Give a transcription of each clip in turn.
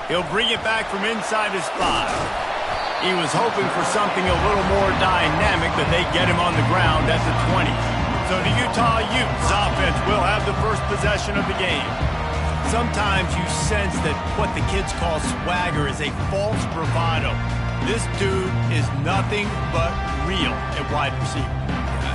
He'll bring it back from inside his 5. He was hoping for something a little more dynamic, but they get him on the ground at the 20. So the Utah Utes offense will have the first possession of the game. Sometimes you sense that what the kids call swagger is a false bravado. This dude is nothing but real at wide receiver.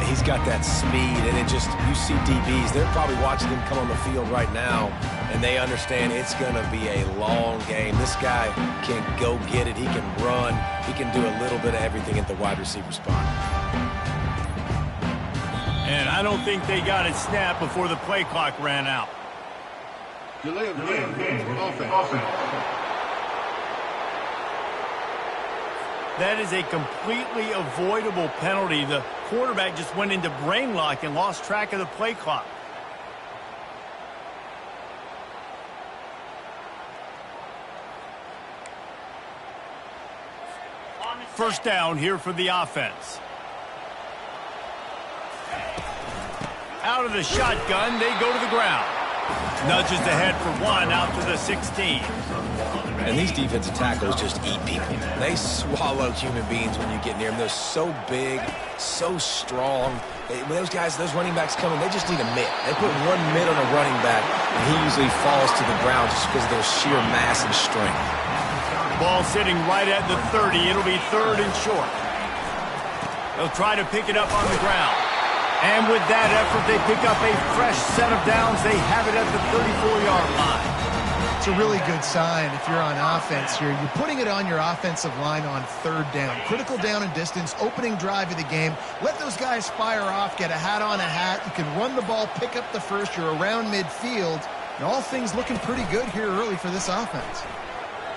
He's got that speed, and you see DBs, they're probably watching him come on the field right now, and they understand it's going to be a long game. This guy can go get it. He can run. He can do a little bit of everything at the wide receiver spot. And I don't think they got it snapped before the play clock ran out. Delay of game. Offense. That is a completely avoidable penalty. The quarterback just went into brain lock and lost track of the play clock. First down here for the offense. Out of the shotgun, they go to the ground. Nudges ahead for 1 out to the 16. And these defensive tackles just eat people. They swallow human beings when you get near them. They're so big, so strong. When those guys, those running backs come in, they just need a mitt. They put 1 mitt on a running back, and he usually falls to the ground just because of their sheer mass and strength. Ball sitting right at the 30. It'll be 3rd and short. They'll try to pick it up on the ground. And with that effort, they pick up a fresh set of downs. They have it at the 34-yard line. It's a really good sign if you're on offense here. You're putting it on your offensive line on 3rd down. Critical down and distance, opening drive of the game. Let those guys fire off, get a hat on a hat. You can run the ball, pick up the first. You're around midfield. And all things looking pretty good here early for this offense.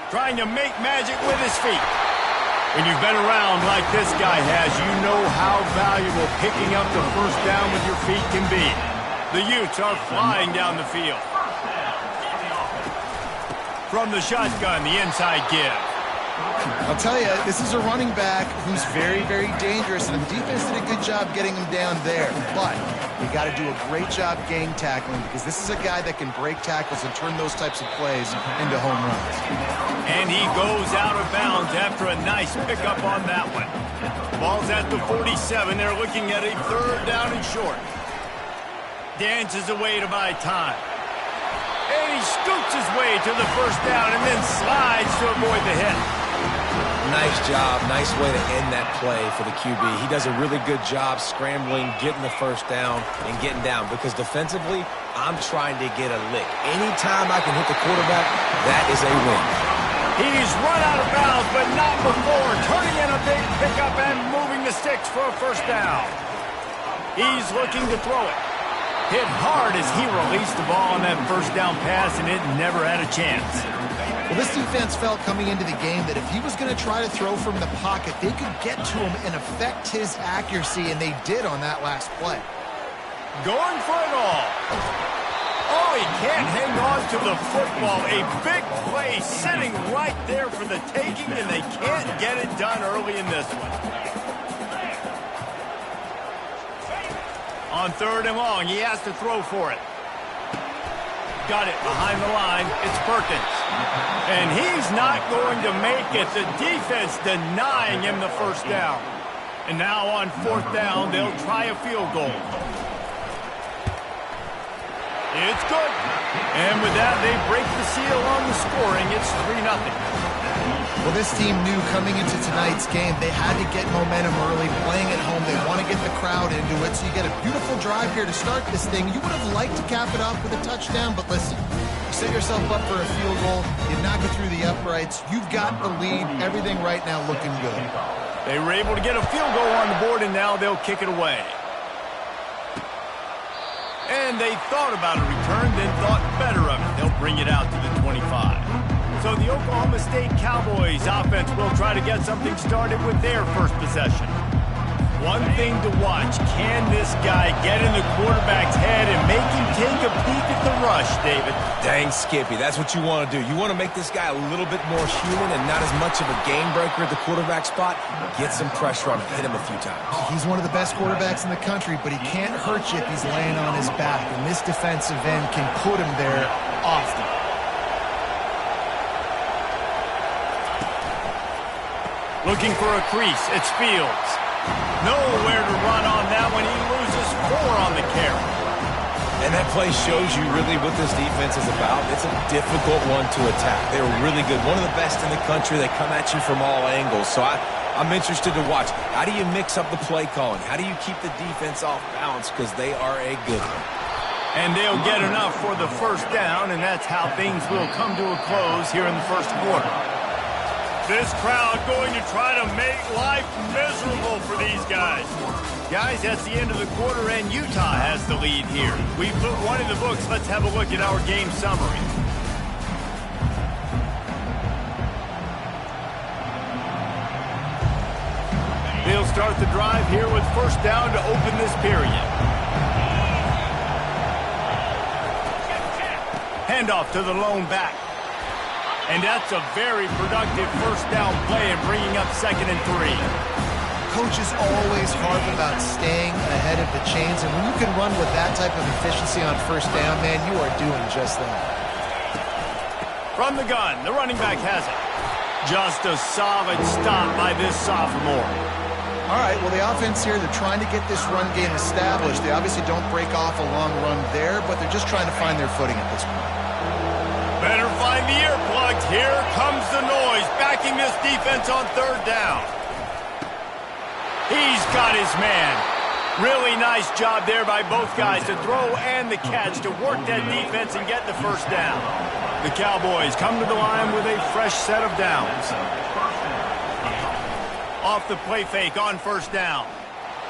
Trying to make magic with his feet. When you've been around like this guy has, you know how valuable picking up the first down with your feet can be. The Utes are flying down the field. From the shotgun, the inside give. I'll tell you, this is a running back who's very, very dangerous, and the defense did a good job getting him down there. But you got to do a great job gang tackling, because this is a guy that can break tackles and turn those types of plays into home runs. And he goes out of bounds after a nice pickup on that one. Ball's at the 47. They're looking at a 3rd down and short. Dances away to buy time. And he scoots his way to the first down and then slides to avoid the hit. Nice job. Nice way to end that play for the QB. He does a really good job scrambling, getting the first down, and getting down. Because defensively, I'm trying to get a lick. Anytime I can hit the quarterback, that is a win. He's run out of bounds, but not before. Turning in a big pickup and moving the sticks for a first down. He's looking to throw it. Hit hard as he released the ball on that first down pass, and it never had a chance. Well, this defense felt coming into the game that if he was going to try to throw from the pocket, they could get to him and affect his accuracy, and they did on that last play. Going for it all. Oh, he can't hang on to the football. A big play sitting right there for the taking, and they can't get it done early in this one. On 3rd and long, he has to throw for it. Got it behind the line. It's Perkins. And he's not going to make it. The defense denying him the first down. And now on 4th down, they'll try a field goal. It's good. And with that, they break the seal on the scoring. It's 3-0. Well, this team knew coming into tonight's game they had to get momentum early, playing at home. They want to get the crowd into it, so you get a beautiful drive here to start this thing. You would have liked to cap it off with a touchdown, but listen, you set yourself up for a field goal, you knock it through the uprights, you've got the lead, everything right now looking good. They were able to get a field goal on the board, and now they'll kick it away. And they thought about a return, then thought better of it. They'll bring it out to the 25. So the Oklahoma State Cowboys offense will try to get something started with their first possession. One thing to watch, can this guy get in the quarterback's head and make him take a peek at the rush, David? Dang, Skippy, that's what you want to do. You want to make this guy a little bit more human and not as much of a game breaker at the quarterback spot. Get some pressure on him, hit him a few times. He's one of the best quarterbacks in the country, but he can't hurt you if he's laying on his back, and this defensive end can put him there often. Looking for a crease. It's Fields. Nowhere to run on that one. He loses 4 on the carry. And that play shows you really what this defense is about. It's a difficult one to attack. They're really good. One of the best in the country. They come at you from all angles. So I'm interested to watch. How do you mix up the play calling? How do you keep the defense off balance? Because they are a good one. And they'll get enough for the first down, and that's how things will come to a close here in the first quarter. This crowd going to try to make life miserable for these guys. Guys, that's the end of the quarter, and Utah has the lead here. We put one in the books. Let's have a look at our game summary. They'll start the drive here with first down to open this period. Handoff to the lone back. And that's a very productive first down play and bringing up 2nd and 3. Coaches always harp about staying ahead of the chains, and when you can run with that type of efficiency on first down, man, you are doing just that. From the gun, the running back has it. Just a solid stop by this sophomore. All right, well, the offense here, they're trying to get this run game established. They obviously don't break off a long run there, but they're just trying to find their footing at this point. Better find the earplugs. Here comes the noise, backing this defense on 3rd down. He's got his man. Really nice job there by both guys to throw and the catch to work that defense and get the first down. The Cowboys come to the line with a fresh set of downs. Off the play fake on first down.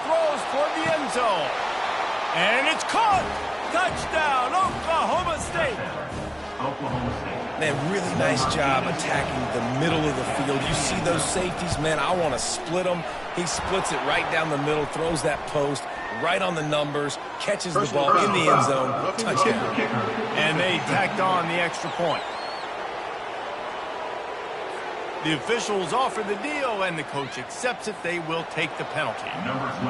Throws toward the end zone. And it's caught. Touchdown, Oklahoma State. Man, really nice job attacking the middle of the field. You see those safeties, man, I want to split them. He splits it right down the middle, throws that post right on the numbers, catches the ball in the end zone, touchdown. And they tacked on the extra point. The officials offer the deal, and the coach accepts it. They will take the penalty.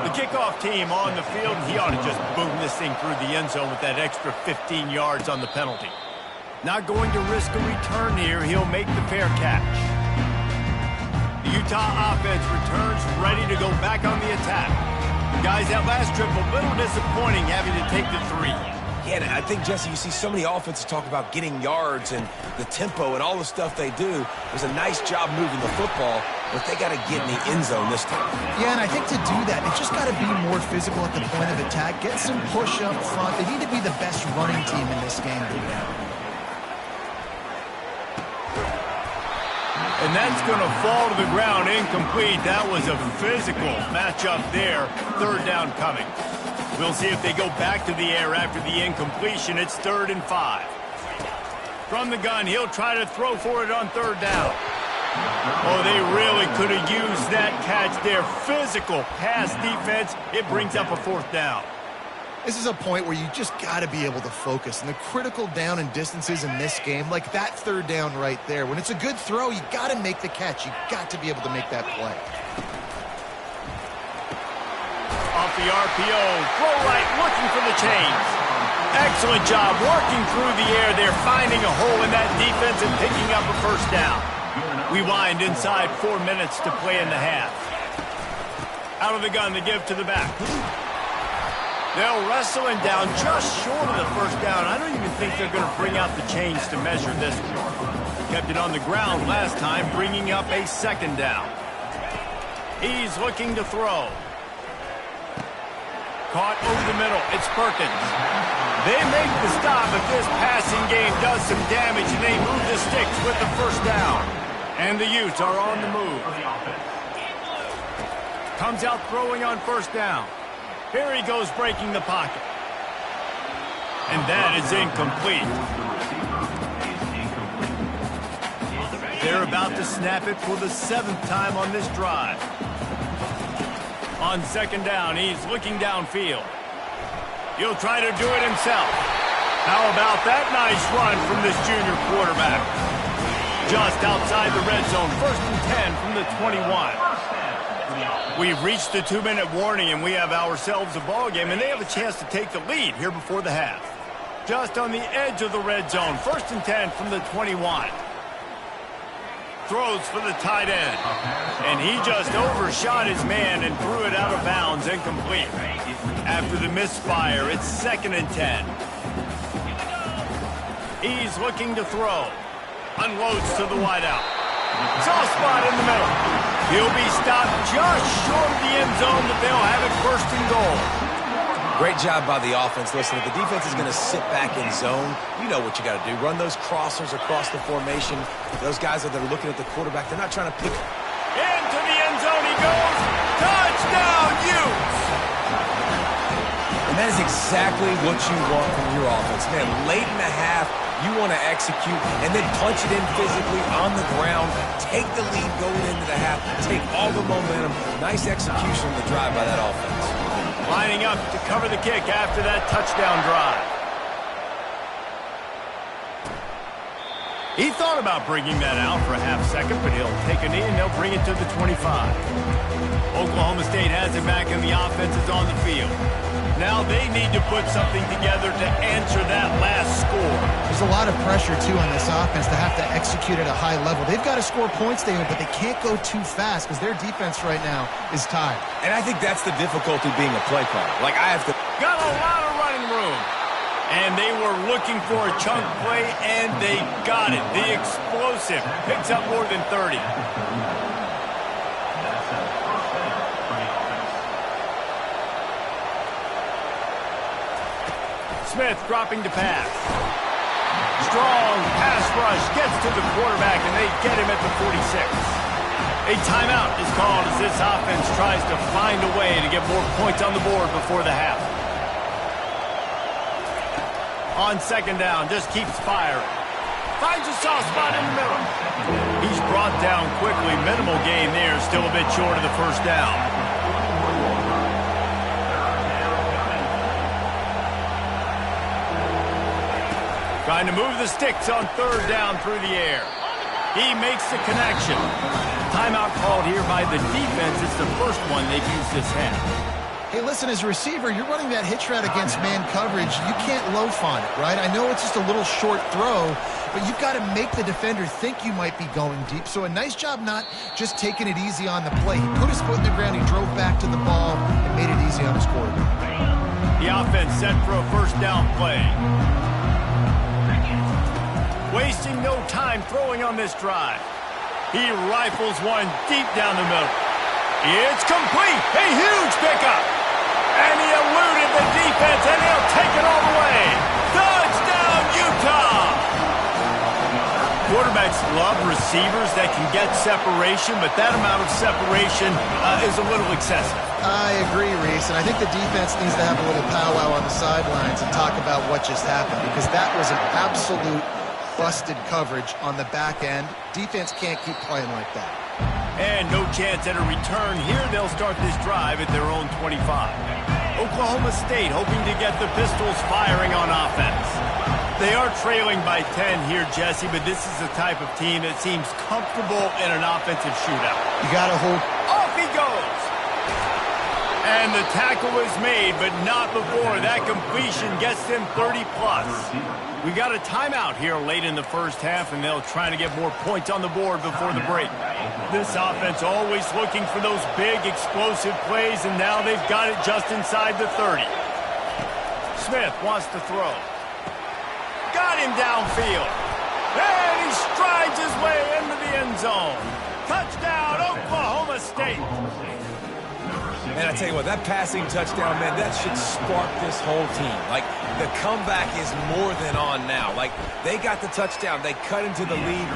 The kickoff team on the field, he ought to just boom this thing through the end zone with that extra 15 yards on the penalty. Not going to risk a return here. He'll make the fair catch. The Utah offense returns ready to go back on the attack. Guys, that last trip, a little disappointing having to take the 3. Yeah, and I think, Jesse, you see so many offenses talk about getting yards and the tempo and all the stuff they do. It was a nice job moving the football, but they got to get in the end zone this time. Yeah, and I think to do that, they just got to be more physical at the point of attack, get some push up front. They need to be the best running team in this game. And that's going to fall to the ground incomplete. That was a physical matchup there. 3rd down coming. We'll see if they go back to the air after the incompletion. It's 3rd and 5. From the gun, he'll try to throw for it on 3rd down. Oh, they really could have used that catch there. Physical pass defense. It brings up a 4th down. This is a point where you just got to be able to focus. And the critical down and distances in this game, like that 3rd down right there, when it's a good throw, you got to make the catch. You got to be able to make that play. Off the RPO, throw right, looking for the chains. Excellent job working through the air there, finding a hole in that defense and picking up a first down. We wind inside 4 minutes to play in the half. Out of the gun, the give to the back. They'll wrestle him down just short of the first down. I don't even think they're going to bring out the chains to measure this one. Kept it on the ground last time, bringing up a 2nd down. He's looking to throw. Caught over the middle. It's Perkins. They make the stop, but this passing game does some damage, and they move the sticks with the first down. And the Utes are on the move. Comes out throwing on first down. Here he goes breaking the pocket. And that is incomplete. They're about to snap it for the 7th time on this drive. On 2nd down, he's looking downfield. He'll try to do it himself. How about that nice run from this junior quarterback? Just outside the red zone, 1st and 10 from the 21. We've reached the 2-minute warning, and we have ourselves a ball game, and they have a chance to take the lead here before the half. Just on the edge of the red zone, 1st and 10 from the 21. throws for the tight end. And he just overshot his man and threw it out of bounds, incomplete. After the misfire, it's 2nd and 10. He's looking to throw. Unloads to the wideout. Soft spot in the middle. He'll be stopped just short of the end zone, but they'll have it 1st and goal. Great job by the offense. Listen, if the defense is going to sit back in zone, you know what you got to do. Run those crossers across the formation. Those guys that are looking at the quarterback, they're not trying to pick. Into the end zone he goes. Touchdown, Utes! And that is exactly what you want from your offense. Man, late in the half, you want to execute and then punch it in physically on the ground. Take the lead going into the half. Take all the momentum. Nice execution on the drive by that offense. Lining up to cover the kick after that touchdown drive. He thought about bringing that out for a half second, but he'll take a knee and they'll bring it to the 25. Oklahoma State has it back and the offense is on the field. Now they need to put something together to answer that last score. There's a lot of pressure, too, on this offense to have to execute at a high level. They've got to score points, David, but they can't go too fast because their defense right now is tired. And I think that's the difficulty being a play caller. Like, I have to... Got a lot of running room. And they were looking for a chunk play, and they got it. The explosive picks up more than 30. Smith dropping to pass. Strong pass rush gets to the quarterback, and they get him at the 46. A timeout is called as this offense tries to find a way to get more points on the board before the half. On 2nd down, just keeps firing. Finds a soft spot in the middle. He's brought down quickly. Minimal gain there, still a bit short of the 1st down. Trying to move the sticks on 3rd down through the air. He makes the connection. Timeout called here by the defense. It's the first one they've used this half. Hey, listen, as a receiver, you're running that hitch route against man coverage. You can't loaf on it, right? I know it's just a little short throw, but you've got to make the defender think you might be going deep. So a nice job not just taking it easy on the play. He put his foot in the ground, he drove back to the ball, and made it easy on his quarterback. The offense set for a 1st down play. Wasting no time throwing on this drive. He rifles one deep down the middle. It's complete. A huge pickup. And he eluded the defense, and he'll take it all the way. Touchdown, Utah! Quarterbacks love receivers that can get separation, but that amount of separation is a little excessive. I agree, Reese, and I think the defense needs to have a little powwow on the sidelines and talk about what just happened, because that was an absolute busted coverage on the back end. Defense can't keep playing like that. And no chance at a return here. They'll start this drive at their own 25. Oklahoma State hoping to get the Pistols firing on offense. They are trailing by 10 here, Jesse, but this is the type of team that seems comfortable in an offensive shootout. You got to hold. Off he goes. And the tackle is made, but not before that completion gets them 30-plus. We got a timeout here late in the 1st half, and they'll try to get more points on the board before the break. This offense always looking for those big, explosive plays, and now they've got it just inside the 30. Smith wants to throw. Got him downfield. And he strides his way into the end zone. Touchdown, Oklahoma State. Man, I tell you what, that passing touchdown, man, that should spark this whole team. Like, the comeback is more than on now. Like, they got the touchdown. They cut into the lead.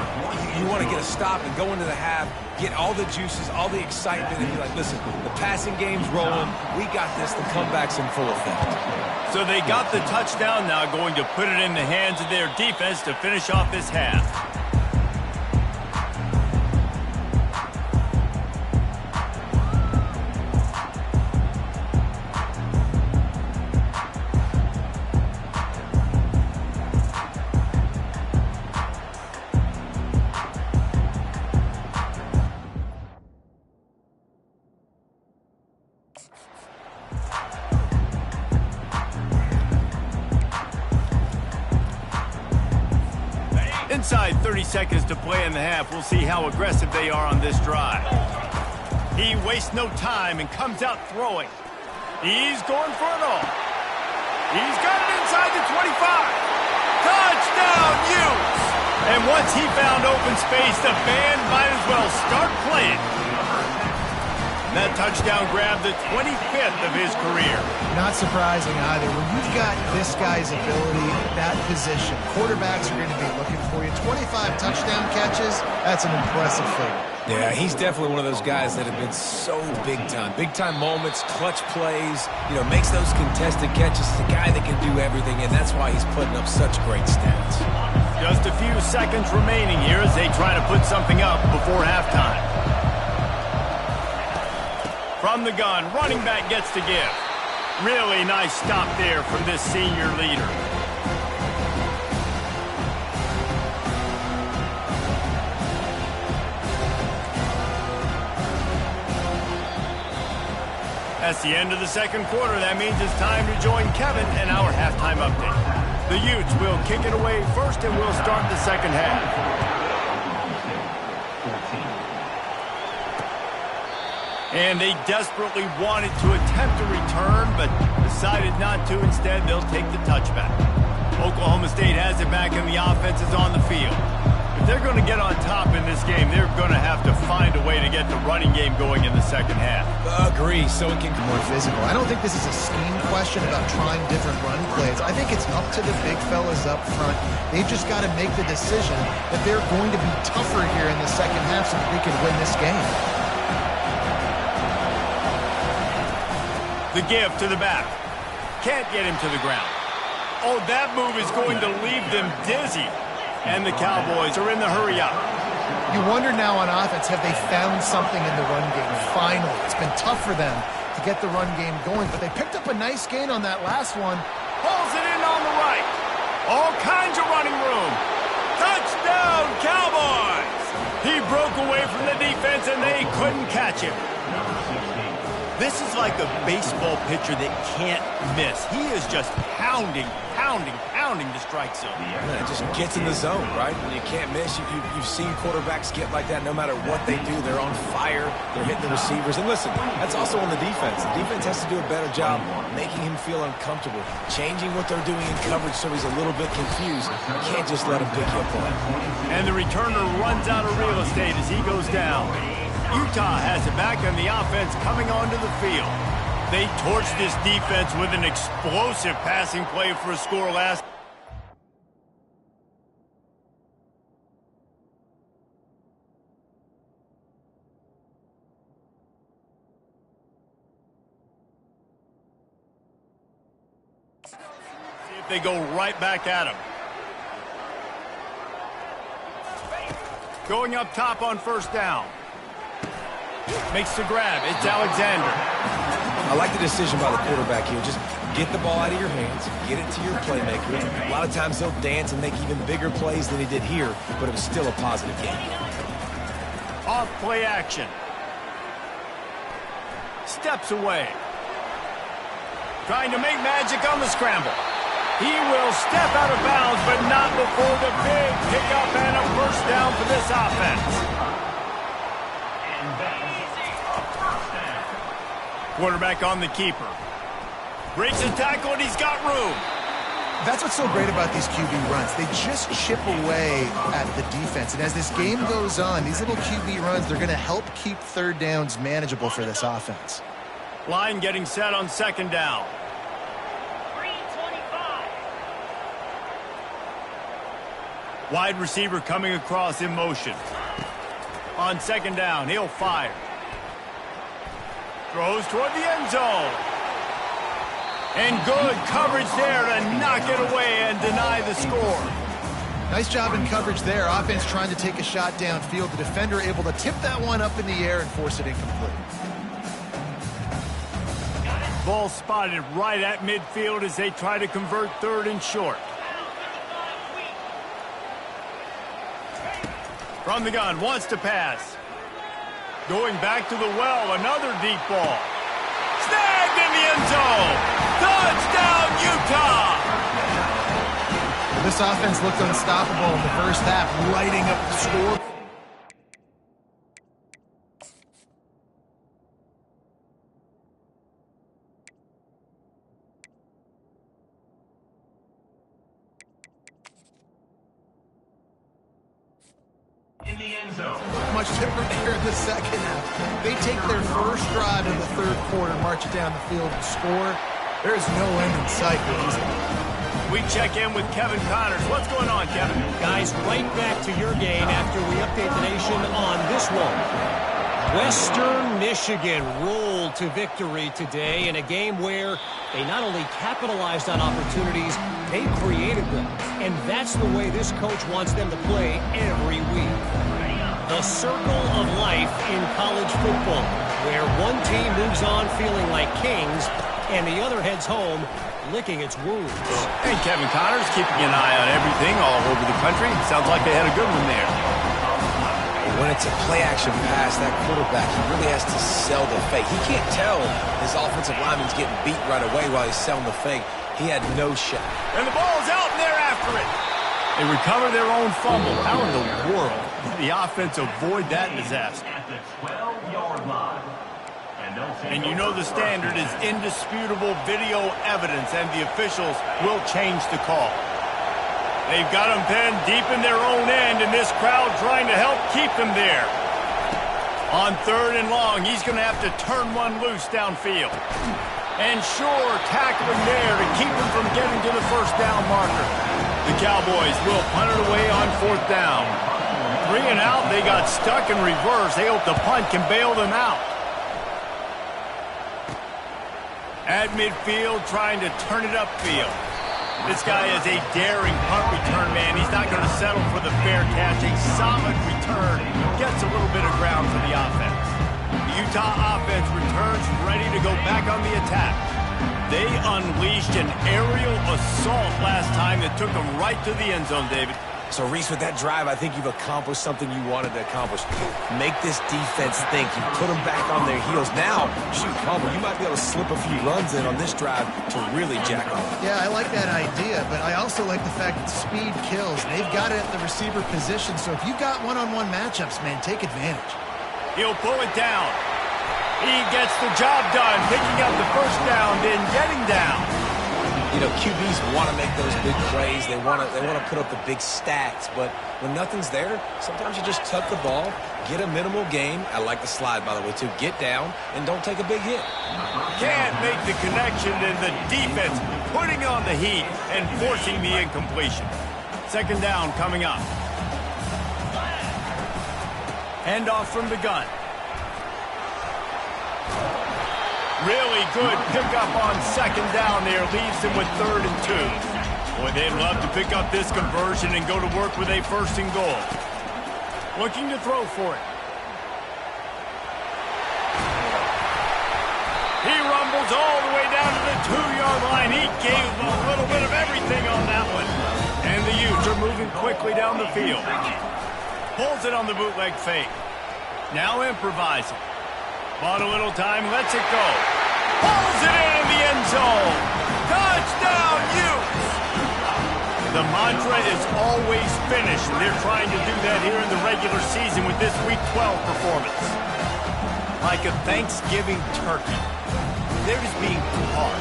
You want to get a stop and go into the half, get all the juices, all the excitement, and be like, listen, the passing game's rolling. We got this. The comeback's in full effect. So they got the touchdown now, going to put it in the hands of their defense to finish off this half. Inside 30 seconds to play in the half. We'll see how aggressive they are on this drive. He wastes no time and comes out throwing. He's going for it all. He's got it inside the 25. Touchdown, Utes! And once he found open space, the band might as well start playing. And that touchdown grabbed the 25th of his career. Not surprising either. When you've got this guy's ability, that position, quarterbacks are going to be looking for you. 25 touchdown catches, that's an impressive figure. Yeah, he's definitely one of those guys that have been so big time. Big time moments, clutch plays, makes those contested catches. He's a guy that can do everything, and that's why he's putting up such great stats. Just a few seconds remaining here as they try to put something up before halftime. From the gun, running back gets to give. Really nice stop there from this senior leader. That's the end of the second quarter. That means it's time to join Kevin and our halftime update. The Utes will kick it away first and we'll start the second half. And they desperately wanted to attempt a return, but decided not to. Instead, they'll take the touchback. Oklahoma State has it back, and the offense is on the field. If they're going to get on top in this game, they're going to have to find a way to get the running game going in the second half. Agree, so it can be more physical. I don't think this is a scheme question about trying different run plays. I think it's up to the big fellas up front. They've just got to make the decision that they're going to be tougher here in the second half so that they can win this game. The give to the back. Can't get him to the ground. Oh, that move is going to leave them dizzy. And the Cowboys are in the hurry up. You wonder now on offense, have they found something in the run game? Finally, it's been tough for them to get the run game going, but they picked up a nice gain on that last one. Pulls it in on the right. All kinds of running room. Touchdown, Cowboys! He broke away from the defense and they couldn't catch him. This is like a baseball pitcher that can't miss. He is just pounding the strike zone. Yeah, it just gets in the zone, right? When you can't miss, you've seen quarterbacks get like that no matter what they do. They're on fire. They're hitting the receivers. And listen, that's also on the defense. The defense has to do a better job making him feel uncomfortable, changing what they're doing in coverage so he's a little bit confused. You can't just let him pick you apart. And the returner runs out of real estate as he goes down. Utah has it back on the offense coming onto the field. They torched this defense with an explosive passing play for a score last. See if they go right back at him. Going up top on first down. Makes the grab. It's Alexander. I like the decision by the quarterback here. Just get the ball out of your hands, get it to your playmaker. A lot of times they'll dance and make even bigger plays than he did here, but it was still a positive game. Off play action. Steps away. Trying to make magic on the scramble. He will step out of bounds, but not before the big pickup and a first down for this offense. Quarterback on the keeper. Breaks a tackle and he's got room. That's what's so great about these QB runs. They just chip away at the defense. And as this game goes on, these little QB runs, they're going to help keep third downs manageable for this offense. Line getting set on second down. 325. Wide receiver coming across in motion. On second down, he'll fire. Throws toward the end zone. And good coverage there to knock it away and deny the score. Nice job in coverage there. Offense trying to take a shot downfield. The defender able to tip that one up in the air and force it incomplete. Ball spotted right at midfield as they try to convert third and short. From the gun, wants to pass. Going back to the well, another deep ball. Snagged in the end zone. Touchdown, Utah! This offense looked unstoppable in the first half, lighting up the score. Much different here in the second half. They take their first drive in the third quarter, march it down the field and score. There's no end in sight for these guys. We check in with Kevin Connors. What's going on, Kevin? Guys, right back to your game after we update the nation on this one. Western Michigan rolled to victory today in a game where they not only capitalized on opportunities, they created them. And that's the way this coach wants them to play every week. The circle of life in college football, where one team moves on feeling like kings and the other heads home licking its wounds. Hey, Kevin Connors, keeping an eye on everything all over the country. Sounds like they had a good one there. When it's a play-action pass, that quarterback, he really has to sell the fake. He can't tell his offensive lineman's getting beat right away while he's selling the fake. He had no shot. And the ball's out, and they're after it. They recover their own fumble. How in the world did the offense avoid that disaster? And you know the standard is indisputable video evidence, and the officials will change the call. They've got them pinned deep in their own end, and this crowd trying to help keep them there. On 3rd and long, he's going to have to turn one loose downfield. And sure, tackling there to keep him from getting to the first down marker. The Cowboys will punt it away on 4th down. 3 and out, they got stuck in reverse. They hope the punt can bail them out. At midfield, trying to turn it upfield. This guy is a daring punt return man. He's not going to settle for the fair catch. A solid return. Gets a little bit of ground for the offense. The Utah offense returns ready to go back on the attack. They unleashed an aerial assault last time that took them right to the end zone, David. So, Reese, with that drive, I think you've accomplished something you wanted to accomplish. Make this defense think. You put them back on their heels. Now, shoot, Humble, you might be able to slip a few runs in on this drive to really jack off. Yeah, I like that idea, but I also like the fact that speed kills. They've got it at the receiver position, so if you've got one-on-one matchups, man, take advantage. He'll pull it down. He gets the job done, picking up the first down, then getting down. You know, QBs want to make those big plays. They want to put up the big stats. But when nothing's there, sometimes you just tuck the ball, get a minimal gain. I like the slide, by the way, too. Get down and don't take a big hit. Can't make the connection, and the defense putting on the heat and forcing the incompletion. 2nd down coming up. Handoff from the gun. Really good pickup on 2nd down there. Leaves them with 3rd and 2. Boy, they'd love to pick up this conversion and go to work with a 1st and goal. Looking to throw for it. He rumbles all the way down to the 2-yard line. He gave a little bit of everything on that one. And the Utes are moving quickly down the field. Pulls it on the bootleg fake. Now improvising. Bought a little time, lets it go. Pulls it in the end zone. Touchdown, Utes! The mantra is always finish, and they're trying to do that here in the regular season with this Week 12 performance. Like a Thanksgiving turkey. They're just being hard.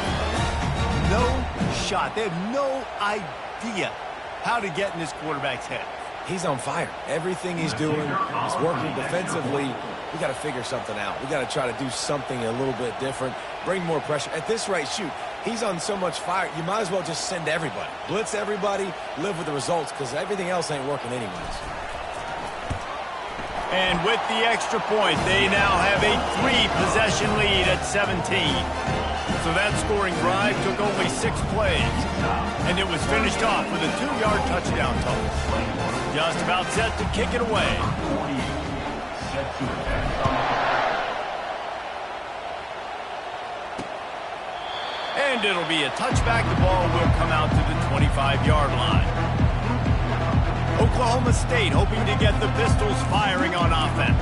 No shot. They have no idea how to get in this quarterback's head. He's on fire. Everything he's doing, he's working defensively. We got to figure something out. We got to try to do something a little bit different, bring more pressure. At this rate, shoot, he's on so much fire, you might as well just send everybody. Blitz everybody, live with the results, because everything else ain't working anyways. And with the extra point, they now have a 3-possession lead at 17. So that scoring drive took only 6 plays. And it was finished off with a 2-yard touchdown toss. Just about set to kick it away. And it'll be a touchback. The ball will come out to the 25-yard line. Oklahoma State hoping to get the Pistols firing on offense.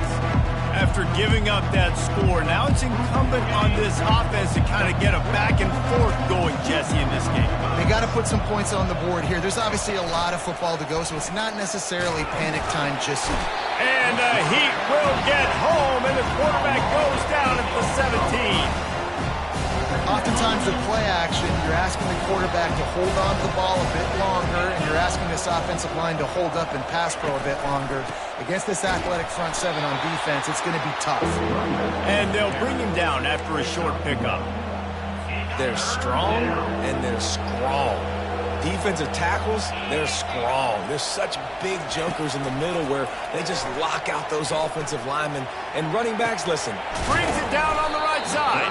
After giving up that score, now it's incumbent on this offense to kind of get a back and forth going, Jesse, in this game. They got to put some points on the board here. There's obviously a lot of football to go, so it's not necessarily panic time just yet. And the Heat will get home, and the quarterback goes down at the 17. Oftentimes with play action, you're asking the quarterback to hold on to the ball a bit longer, and you're asking this offensive line to hold up and pass pro a bit longer. Against this athletic front seven on defense, it's going to be tough. And they'll bring him down after a short pickup. They're strong and they're strong. Defensive tackles, they're strong. There's such big jokers in the middle where they just lock out those offensive linemen. And running backs, listen. Brings it down on the right side.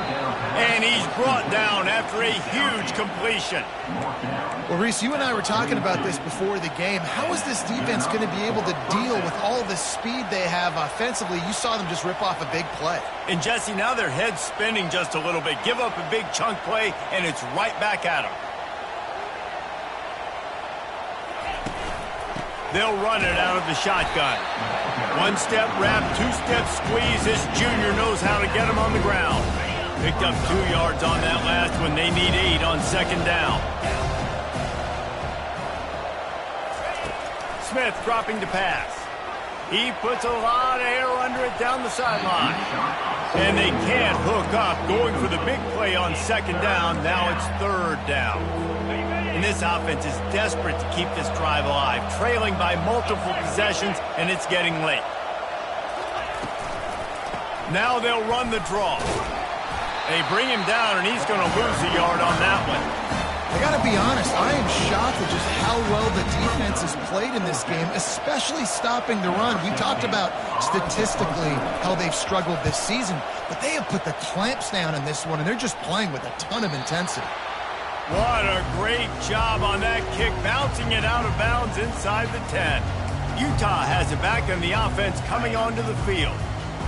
And he's brought down after a huge completion. Well, Reese, you and I were talking about this before the game. How is this defense going to be able to deal with all the speed they have offensively? You saw them just rip off a big play. And, Jesse, now their head's spinning just a little bit. Give up a big chunk play, and it's right back at them. They'll run it out of the shotgun. One-step wrap, two-step squeeze. This junior knows how to get him on the ground. Picked up 2 yards on that last one. They need 8 on second down. Smith dropping to pass. He puts a lot of air under it down the sideline. And they can't hook up. Going for the big play on second down. Now it's third down. And this offense is desperate to keep this drive alive, trailing by multiple possessions, and it's getting late. Now they'll run the draw. They bring him down, and he's going to lose a yard on that one. I got to be honest, I am shocked at just how well the defense has played in this game, especially stopping the run. We talked about statistically how they've struggled this season, but they have put the clamps down in this one, and they're just playing with a ton of intensity. What a great job on that kick, bouncing it out of bounds inside the 10. Utah has it back, and the offense coming onto the field.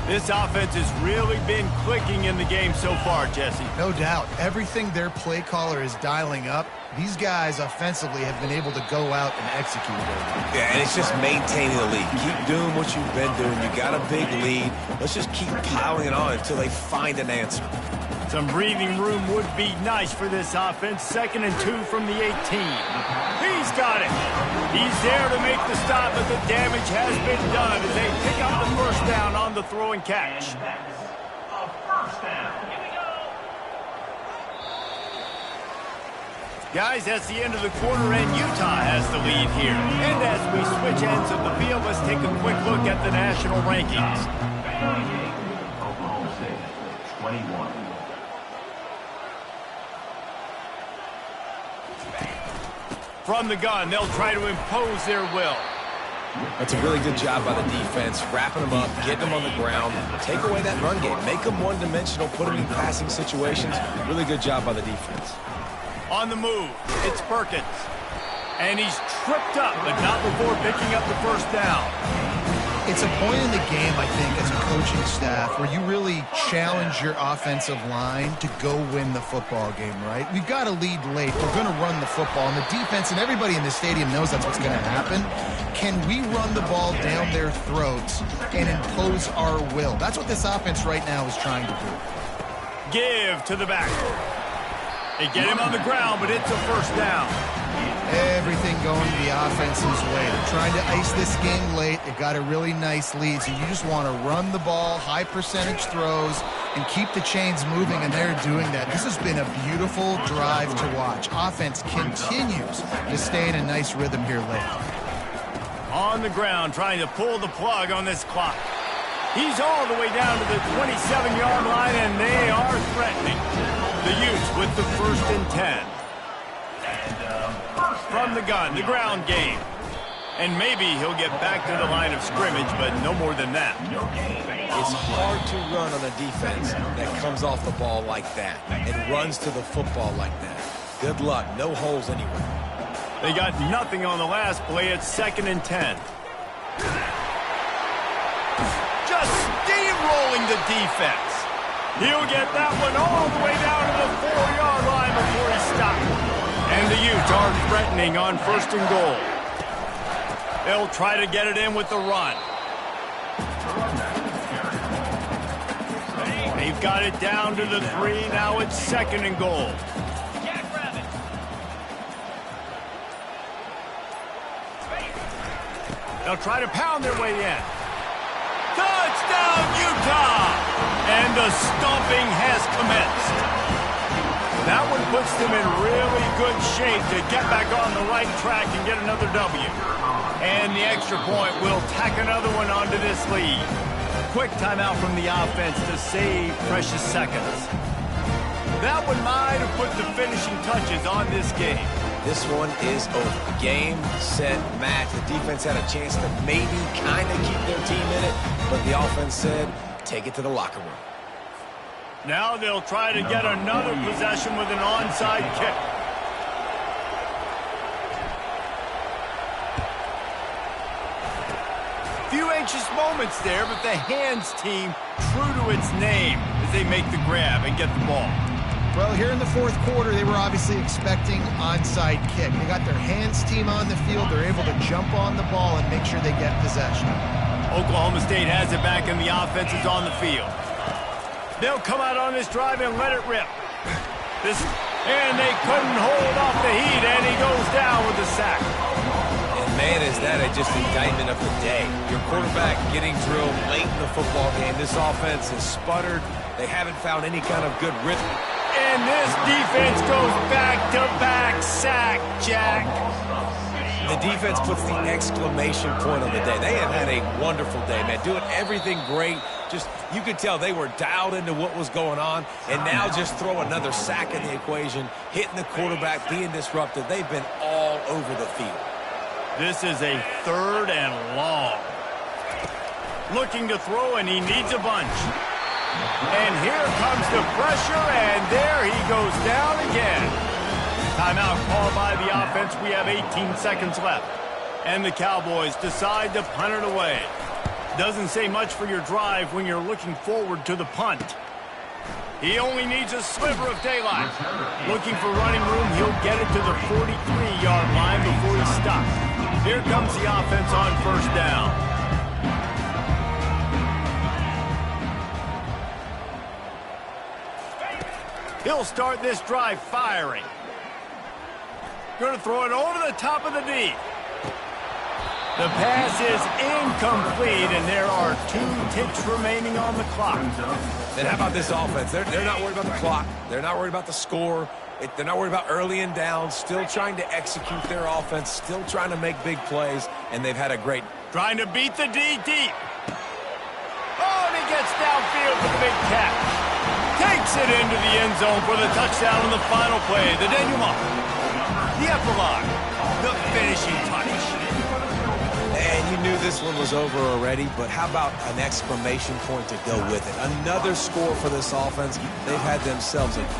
This offense has really been clicking in the game so far, Jesse. No doubt. Everything their play caller is dialing up, these guys offensively have been able to go out and execute it. Yeah, and it's just maintaining the lead. Keep doing what you've been doing. You got a big lead. Let's just keep piling it on until they find an answer. Some breathing room would be nice for this offense. 2nd and 2 from the 18. He's got it. He's there to make the stop, but the damage has been done as they pick up the first down on the throw and catch. Guys, that's the end of the quarter, and Utah has the lead here. And as we switch ends of the field, let's take a quick look at the national rankings. Oklahoma State, 21. From the gun, they'll try to impose their will. That's a really good job by the defense, wrapping them up, getting them on the ground, take away that run game, make them one-dimensional, put them in passing situations. Really good job by the defense. On the move, it's Perkins. And he's tripped up, but not before picking up the first down. It's a point in the game, I think, as a coaching staff, where you really challenge your offensive line to go win the football game, right? We've got to lead late. We're going to run the football. And the defense and everybody in the stadium knows that's what's going to happen. Can we run the ball down their throats and impose our will? That's what this offense right now is trying to do. Give to the back. They get him on the ground, but it's a first down. Everything going the offense's way. They're trying to ice this game late. They've got a really nice lead, so you just want to run the ball, high percentage throws, and keep the chains moving, and they're doing that. This has been a beautiful drive to watch. Offense continues to stay in a nice rhythm here late. On the ground, trying to pull the plug on this clock. He's all the way down to the 27-yard line, and they are threatening. The Utes with the 1st and 10. From the gun, the ground game. And maybe he'll get back to the line of scrimmage, but no more than that. It's hard to run on a defense that comes off the ball like that and runs to the football like that. Good luck. No holes anywhere. They got nothing on the last play. It's 2nd and 10. Just steamrolling the defense. He'll get that one all the way down to the 4-yard line before he stops. And the Utes are threatening on 1st and goal. They'll try to get it in with the run. They've got it down to the 3. Now it's 2nd and goal. They'll try to pound their way in. Touchdown, Utah! And the stomping has commenced. That one puts them in really good shape to get back on the right track and get another W. And the extra point will tack another one onto this lead. Quick timeout from the offense to save precious seconds. That one might have put the finishing touches on this game. This one is over. Game, set, match. The defense had a chance to maybe kind of keep their team in it, but the offense said, take it to the locker room. Now they'll try to get another possession with an onside kick. Few anxious moments there, but the hands team true to its name as they make the grab and get the ball. Well, here in the 4th quarter, they were obviously expecting onside kick. They got their hands team on the field. They're able to jump on the ball and make sure they get possession. Oklahoma State has it back, and the offense is on the field. They'll come out on this drive and let it rip. And they couldn't hold off the heat, and he goes down with the sack. And man, is that just indictment of the day. Your quarterback getting drilled late in the football game. This offense has sputtered. They haven't found any kind of good rhythm. And this defense goes back-to-back sack, Jack. The defense puts the exclamation point on the day. They have had a wonderful day, man. Doing everything great. Just, you could tell they were dialed into what was going on. And now just throw another sack in the equation, hitting the quarterback, being disruptive. They've been all over the field. This is a 3rd and long. Looking to throw, and he needs a bunch. And here comes the pressure, and there he goes down again. Timeout called by the offense. We have 18 seconds left. And the Cowboys decide to punt it away. Doesn't say much for your drive when you're looking forward to the punt. He only needs a sliver of daylight. Looking for running room, he'll get it to the 43-yard line before he stops. Here comes the offense on 1st down. He'll start this drive firing. Going to throw it over the top of the D. The pass is incomplete, and there are 2 ticks remaining on the clock. And how about this offense? They're not worried about the clock. They're not worried about the score. They're not worried about early and down. Still trying to execute their offense. Still trying to make big plays, and they've had a great... Trying to beat the D deep. Oh, and he gets downfield for the big catch. Takes it into the end zone for the touchdown on the final play. The denouement. The epilogue. The finishing touch. And you knew this one was over already, but how about an exclamation point to go with it? Another score for this offense. They've had themselves a